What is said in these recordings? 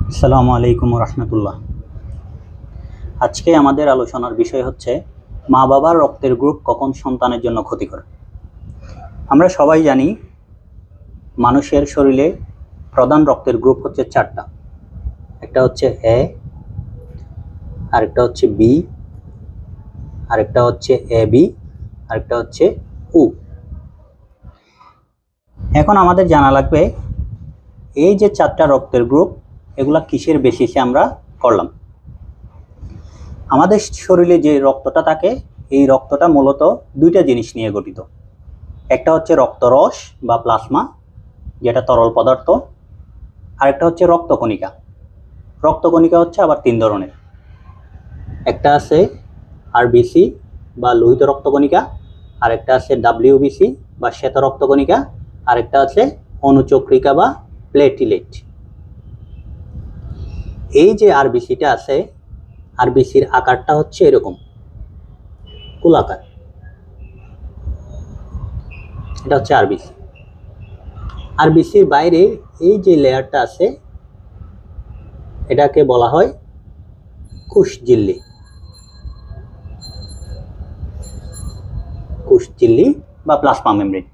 আসসালামু আলাইকুম রহমতুল্লাহ। আজকে আমাদের আলোচনার বিষয় হচ্ছে মা বাবার রক্তের গ্রুপ কখন সন্তানের জন্য ক্ষতিকর। আমরা সবাই জানি মানুষের শরীরে প্রধান রক্তের গ্রুপ হচ্ছে চারটা। একটা হচ্ছে এ, আরেকটা হচ্ছে বি, আরেকটা হচ্ছে এ বি, আরেকটা হচ্ছে ও। এখন আমাদের জানা লাগবে এই যে চারটা রক্তের গ্রুপ এগুলা কিসের বেসিসে আমরা করলাম। আমাদের শরীরে যে রক্তটা থাকে এই রক্তটা মূলত দুইটা জিনিস নিয়ে গঠিত। একটা হচ্ছে রক্তরস বা প্লাজমা, যেটা তরল পদার্থ, আরেকটা হচ্ছে রক্তকণিকা। রক্তকণিকা হচ্ছে আবার তিন ধরনের। একটা আছে আরবিসি বা লোহিত রক্তকণিকা, আরেকটা আছে ডাব্লিউবিসি বা শ্বেত রক্তকণিকা, আরেকটা আছে অনুচক্রিকা বা প্লেটিলেট। এই যে আরবিসিটা আছে, আরবিসির আকারটা হচ্ছে এরকম গোলাকার। এটা হচ্ছে আরবিসি। আরবিসির বাইরে এই যে লেয়ারটা আছে এটাকে বলা হয় কোষঝিল্লি। কোষঝিল্লি বা প্লাজমা মেমব্রেন।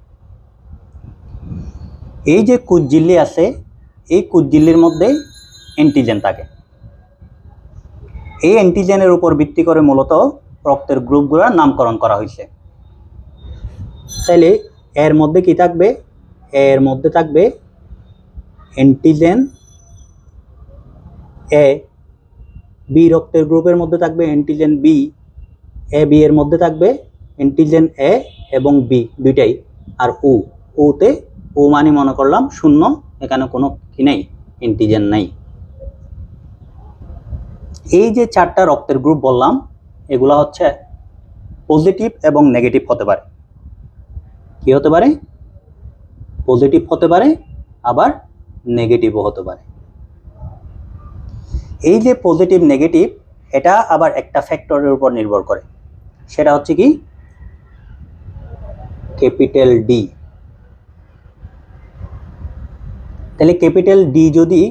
এই যে কোষঝিল্লি আছে এই কোষঝিল্লির মধ্যে অ্যান্টিজেন থাকে। এই অ্যান্টিজেনের উপর ভিত্তি করে মূলত রক্তের গ্রুপগুলোর নামকরণ করা হয়েছে। তাইলে এর মধ্যে কি থাকবে? এর মধ্যে থাকবে অ্যান্টিজেন এ, বি রক্তের গ্রুপের মধ্যে থাকবে অ্যান্টিজেন বি, এ বি এর মধ্যে থাকবে অ্যান্টিজেন এ এবং বি দুইটাই, আর ওতে ও মানে মনে করলাম শূন্য, এখানে কোনো কি নেই, অ্যান্টিজেন নাই। এই যে চারটা রক্তের গ্রুপ বললাম এগুলা হচ্ছে পজিটিভ এবং নেগেটিভ হতে পারে। কি হতে পারে? পজিটিভ হতে পারে, আবার নেগেটিভও হতে পারে। এই যে পজিটিভ নেগেটিভ এটা আবার একটা ফ্যাক্টরের উপর নির্ভর করে, সেটা হচ্ছে কি ক্যাপিটাল ডি। তাহলে ক্যাপিটাল ডি যদি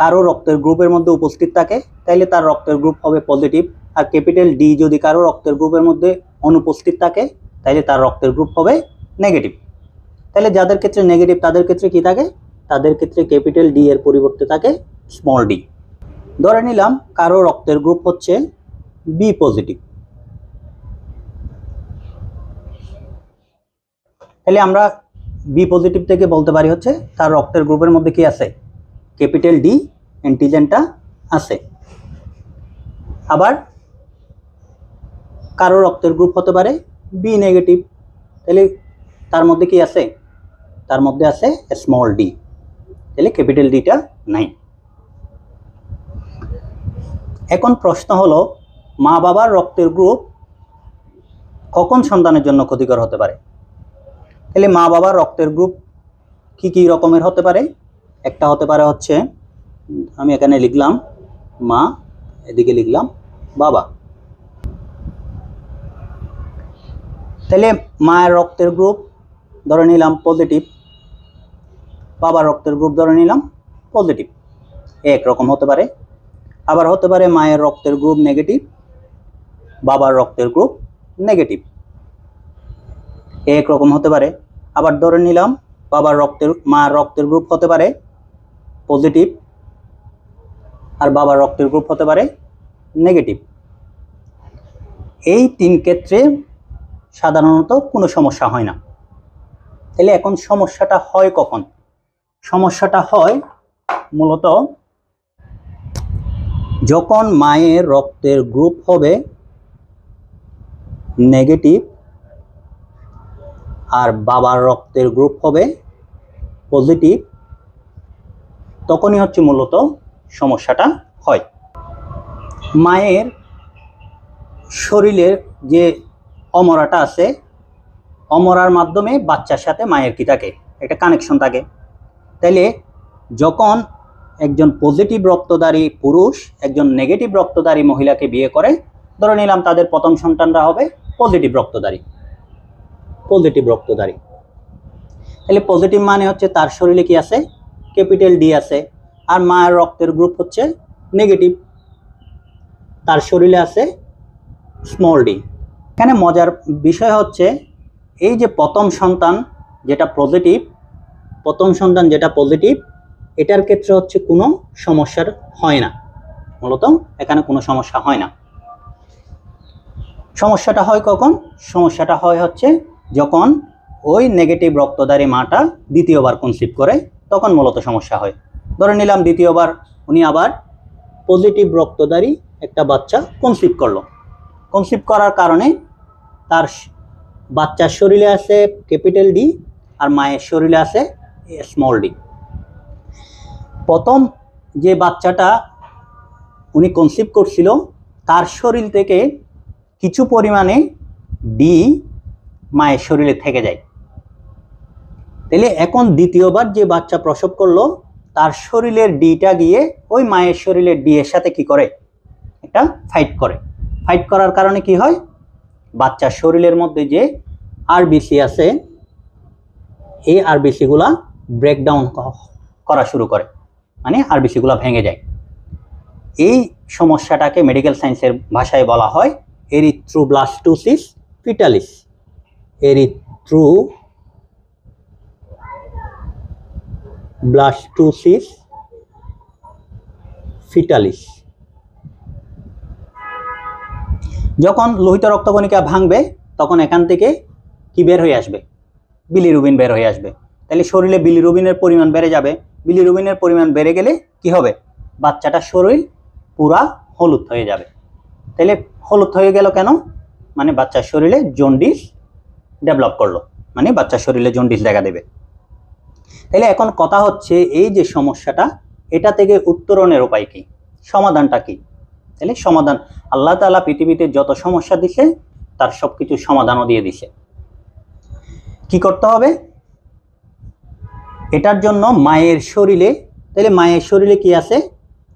কারো রক্তের গ্রুপের মধ্যে উপস্থিত থাকে তাহলে তার রক্তের গ্রুপ হবে পজিটিভ, আর ক্যাপিটাল ডি যদি কারো রক্তের গ্রুপের মধ্যে অনুপস্থিত থাকে তাহলে তার রক্তের গ্রুপ হবে নেগেটিভ। তাহলে যাদের ক্ষেত্রে নেগেটিভ তাদের ক্ষেত্রে কি থাকে? তাদের ক্ষেত্রে ক্যাপিটাল ডি এর পরিবর্তে থাকে স্মল ডি। ধরে নিলাম কারো রক্তের গ্রুপ হচ্ছে বি পজিটিভ, তাহলে আমরা বি পজিটিভ থেকে বলতে পারি হচ্ছে তার রক্তের গ্রুপের মধ্যে কি আছে? ক্যাপিটাল ডি অ্যান্টিজেনটা আছে। আবার কারো রক্তের গ্রুপ হতে পারে বি নেগেটিভ, তাহলে তার মধ্যে কি আছে? তার মধ্যে আছে স্মল ডি, তাহলে ক্যাপিটাল ডিটা নাই। এখন প্রশ্ন হলো মা বাবার রক্তের গ্রুপ কখন সন্তানের জন্য ক্ষতিকর হতে পারে? তাহলে মা বাবার রক্তের গ্রুপ কি কি রকমের হতে পারে? একটা হতে পারে হচ্ছে, আমি এখানে লিখলাম মা, এদিকে লিখলাম বাবা। তাহলে মায়ের রক্তের গ্রুপ ধরে নিলাম পজিটিভ, বাবার রক্তের গ্রুপ ধরে নিলাম পজিটিভ, একরকম হতে পারে। আবার হতে পারে মায়ের রক্তের গ্রুপ নেগেটিভ, বাবার রক্তের গ্রুপ নেগেটিভ, একরকম হতে পারে। আবার ধরে নিলাম মায়ের রক্তের গ্রুপ হতে পারে পজিটিভ, আর বাবার রক্তের গ্রুপ হতে পারে নেগেটিভ। এই তিন ক্ষেত্রে সাধারণত কোনো সমস্যা হয় না। তাহলে এখন সমস্যাটা হয় কখন? সমস্যাটা হয় মূলত যখন মায়ের রক্তের গ্রুপ হবে নেগেটিভ আর বাবার রক্তের গ্রুপ হবে পজিটিভ, তখনই হচ্ছে মূলত সমস্যাটা হয়। মায়ের শরীরের যে অমরাটা আছে, অমরার মাধ্যমে বাচ্চার সাথে মায়ের কি থাকে? একটা কানেকশন থাকে। তাইলে যখন একজন পজিটিভ রক্তধারী পুরুষ একজন নেগেটিভ রক্তধারী মহিলাকে বিয়ে করে, ধরে নিলাম তাদের প্রথম সন্তানরা হবে পজিটিভ রক্তধারী। তাহলে পজিটিভ মানে হচ্ছে তার শরীরে কি আছে? ক্যাপিটাল ডি আছে, আর মায়ের রক্তের গ্রুপ হচ্ছে নেগেটিভ, তার শরীরে আছে স্মল ডি। এখানে মজার বিষয় হচ্ছে এই যে প্রথম সন্তান যেটা পজিটিভ, এটার ক্ষেত্রে হচ্ছে কোনো সমস্যার হয় না, মূলত এখানে কোনো সমস্যা হয় না। সমস্যাটা হয় কখন? সমস্যাটা হয় হচ্ছে যখন ওই নেগেটিভ রক্তধারী মাটা দ্বিতীয়বার কনসিভ করে, তখন মূলত সমস্যা হয়। ধরে নিলাম দ্বিতীয়বার উনি আবার পজিটিভ রক্তধারী একটা বাচ্চা কনসিভ করলো। কনসিভ করার কারণে তার বাচ্চার শরীরে আছে ক্যাপিটাল ডি আর মায়ের শরীরে আছে স্মল ডি। প্রথম যে বাচ্চাটা উনি কনসিভ করছিল তার শরীর থেকে কিছু পরিমাণে ডি মায়ের শরীরে থেকে যায়। তাহলে এখন দ্বিতীয়বার যে বাচ্চা প্রসব করলো তার শরীরের ডিটা গিয়ে ওই মায়ের শরীরের ডি এর সাথে কি করে? একটা ফাইট করে। ফাইট করার কারণে কি হয়? বাচ্চার শরীরের মধ্যে যে আরবিসি আছে এই আরবিসি গুলা ব্রেকডাউন করা শুরু করে, মানে আরবিসি গুলা ভেঙে যায়। এই সমস্যাটাকে মেডিকেল সায়েন্সের ভাষায় বলা হয় এরিথ্রোব্লাস্টোসিস ফিটালিস। Erythroblastosis fetalis. যখন লোহিত রক্তকণিকা ভাঙবে তখন এখান থেকে কি বের হয়ে আসবে? বিলিরুবিন বের হয়ে আসবে। তাহলে শরীরে বিলিরুবিনের পরিমাণ বেড়ে যাবে। বিলিরুবিনের পরিমাণ বেড়ে গেলে কি হবে? বাচ্চাটার শরীর পুরা হলুদ হয়ে যাবে। তাহলে হলুদ হয়ে গেল কেন? মানে বাচ্চার শরীরে জন্ডিস ডেভেলপ করলো, মানে বাচ্চার শরীরে জন্ডিস দেখা দেবে। তাহলে এখন কথা হচ্ছে এই যে সমস্যাটা, এটা থেকে উত্তরণের উপায় কি? সমাধানটা কি? তাহলে সমাধান, আল্লাহ তাআলা পৃথিবীতে যত সমস্যা দিছে তার সবকিছু সমাধানও দিয়ে দিছে। কি করতে হবে? এটার জন্য মায়ের শরীরে, তাহলে মায়ের শরীরে কি আছে?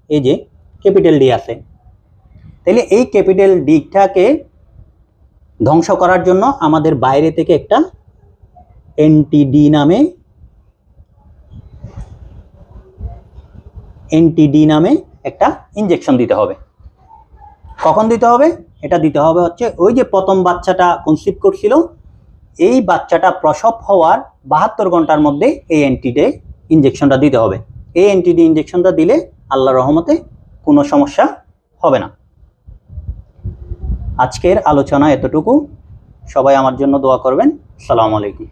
এই যে ক্যাপিটাল ডি আছে। তাহলে এই ক্যাপিটাল ডিটাকে ধ্বংস করার জন্য আমাদের বাইরে থেকে একটা এনটিডি নামে একটা ইনজেকশন দিতে হবে। কখন দিতে হবে? এটা দিতে হবে হচ্ছে ওই যে প্রথম বাচ্চাটা কনসিভ করছিল এই বাচ্চাটা প্রসব হওয়ার 72 ঘন্টার মধ্যে এই এনটিডি ইনজেকশনটা দিতে হবে। এই এনটিডি ইনজেকশনটা দিলে আল্লাহর রহমতে কোনো সমস্যা হবে না। আজকের আলোচনা এতটুকু। সবাই আমার জন্য দোয়া করবেন। আসসালামু আলাইকুম।